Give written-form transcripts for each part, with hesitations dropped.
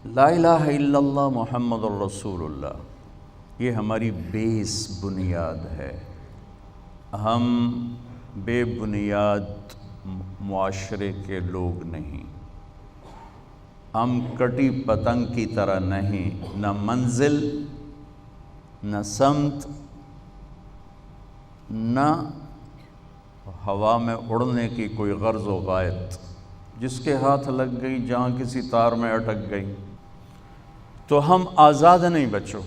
لا الہ الا اللہ محمد الرسول اللہ، یہ ہماری بیس بنیاد ہے۔ ہم بے بنیاد معاشرے کے لوگ نہیں، ہم کٹی پتنگ کی طرح نہیں، نہ منزل، نہ سمت، نہ ہوا میں اڑنے کی کوئی غرض و غایت، جس کے ہاتھ لگ گئی، جہاں کسی تار میں اٹک گئی۔ تو ہم آزاد نہیں بچوں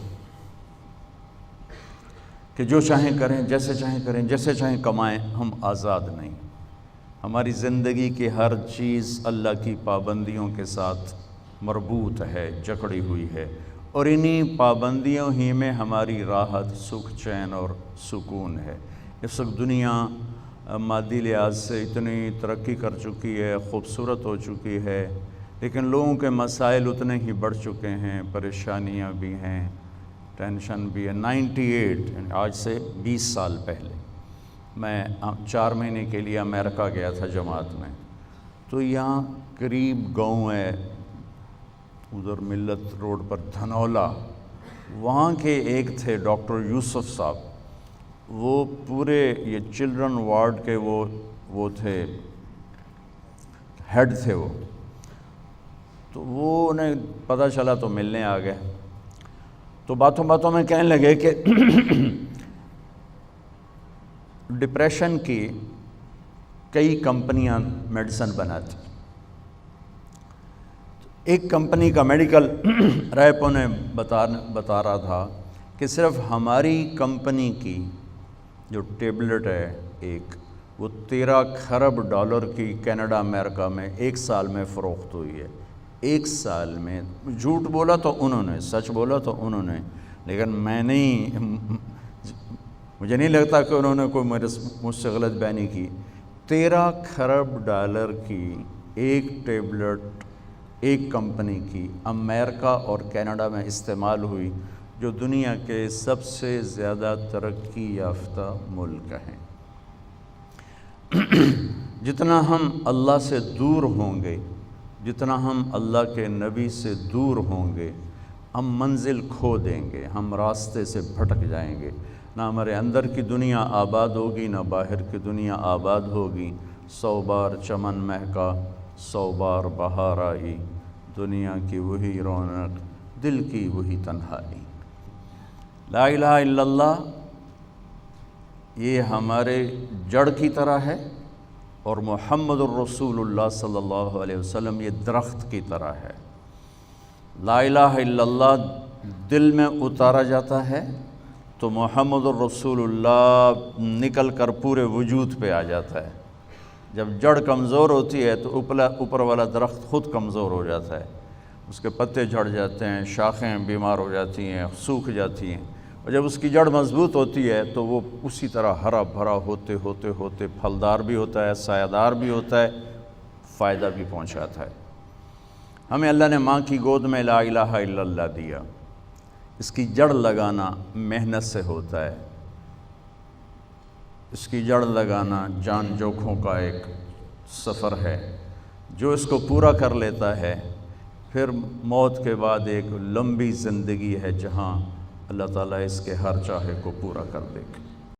کہ جو چاہیں کریں، جیسے چاہیں کریں، جیسے چاہیں کمائیں، ہم آزاد نہیں۔ ہماری زندگی کی ہر چیز اللہ کی پابندیوں کے ساتھ مربوط ہے، جکڑی ہوئی ہے، اور انہی پابندیوں ہی میں ہماری راحت، سکھ، چین اور سکون ہے۔ اس وقت دنیا مادی لحاظ سے اتنی ترقی کر چکی ہے، خوبصورت ہو چکی ہے، لیکن لوگوں کے مسائل اتنے ہی بڑھ چکے ہیں، پریشانیاں بھی ہیں، ٹینشن بھی ہے۔ 98 یعنی آج سے 20 سال پہلے میں 4 مہینے کے لیے امریکہ گیا تھا جماعت میں، تو یہاں قریب گاؤں ہے، ادھر ملت روڈ پر دھنولا، وہاں کے ایک تھے ڈاکٹر یوسف صاحب، وہ پورے یہ چلڈرن وارڈ کے وہ تھے، ہیڈ تھے وہ۔ تو وہ انہیں پتہ چلا تو ملنے آ گئے، تو باتوں باتوں میں کہنے لگے کہ ڈپریشن کی کئی کمپنیاں میڈیسن بناتی، ایک کمپنی کا میڈیکل ریپ انہیں بتا رہا تھا کہ صرف ہماری کمپنی کی جو ٹیبلٹ ہے ایک، وہ 13 کھرب ڈالر کی کینیڈا امریکہ میں 1 سال میں فروخت ہوئی ہے۔ 1 سال میں جھوٹ بولا تو انہوں نے، سچ بولا تو انہوں نے، لیکن مجھے نہیں لگتا کہ انہوں نے کوئی مجھ سے غلط بیانی کی۔ 13 کھرب ڈالر کی ایک ٹیبلٹ ایک کمپنی کی امریکہ اور کینیڈا میں استعمال ہوئی، جو دنیا کے سب سے زیادہ ترقی یافتہ ملک ہیں۔ جتنا ہم اللہ سے دور ہوں گے، جتنا ہم اللہ کے نبی سے دور ہوں گے، ہم منزل کھو دیں گے، ہم راستے سے بھٹک جائیں گے، نہ ہمارے اندر کی دنیا آباد ہوگی، نہ باہر کی دنیا آباد ہوگی۔ 100 بار چمن مہکا، 100 بار بہار آئی، دنیا کی وہی رونق، دل کی وہی تنہائی۔ لا الہ الا اللہ یہ ہمارے جڑ کی طرح ہے، اور محمد الرسول اللہ صلی اللہ علیہ وسلم یہ درخت کی طرح ہے۔ لا الہ الا اللہ دل میں اتارا جاتا ہے تو محمد الرسول اللہ نکل کر پورے وجود پہ آ جاتا ہے۔ جب جڑ کمزور ہوتی ہے تو اوپر والا درخت خود کمزور ہو جاتا ہے، اس کے پتے جھڑ جاتے ہیں، شاخیں بیمار ہو جاتی ہیں، سوکھ جاتی ہیں، اور جب اس کی جڑ مضبوط ہوتی ہے تو وہ اسی طرح ہرا بھرا ہوتے ہوتے پھلدار بھی ہوتا ہے، سایہ دار بھی ہوتا ہے، فائدہ بھی پہنچاتا ہے۔ ہمیں اللہ نے ماں کی گود میں لا الہ الا اللہ دیا، اس کی جڑ لگانا محنت سے ہوتا ہے، اس کی جڑ لگانا جان جوکھوں کا ایک سفر ہے۔ جو اس کو پورا کر لیتا ہے، پھر موت کے بعد ایک لمبی زندگی ہے جہاں اللہ تعالیٰ اس کے ہر چاہے کو پورا کر دے گا۔